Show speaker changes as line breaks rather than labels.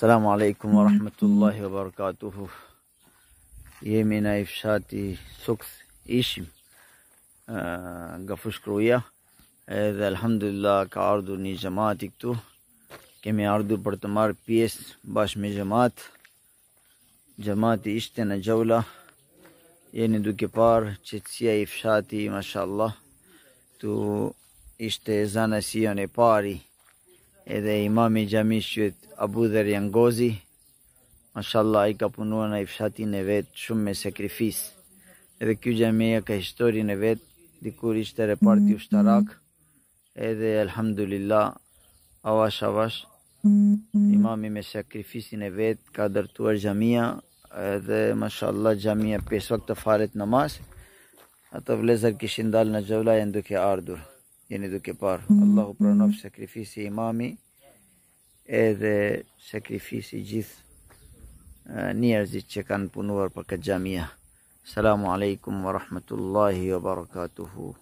السلام عليكم ورحمة الله وبركاته. يمينا إفشاتي سكس إيشم قفوش كرويا. هذا الحمد لله كعرضو ني جماعتك تو كمي عرضو برتمار بيس باش مي جماعتي اشتنا جولة يعني دو كبار تشتسيا إفشاتي ما شاء الله تو اشتزانا سيوني باري. هذا إمامي جاميشوت أبو ذر ينغوزي ما شاء الله أي كابونونا إفشاتي نبات شم ساكريفيس. هذا كيو جامعة كهستوري نبات ديكور اشترى بارتي واشتراك. هذا الحمد لله أواش إمامي में ساكريفيس نبات قادر تور جامعة. هذا ما شاء الله جامعة بيس وقت فارت نماز أطب لزر كشندال نجولا يندو كي آردور يعني دو كبار الله برانوف ساكريفيسي إمامي. هذا ساكريفيسي جيث نيرزي تشكان بنور بك الجامعة. السلام عليكم ورحمة الله وبركاته.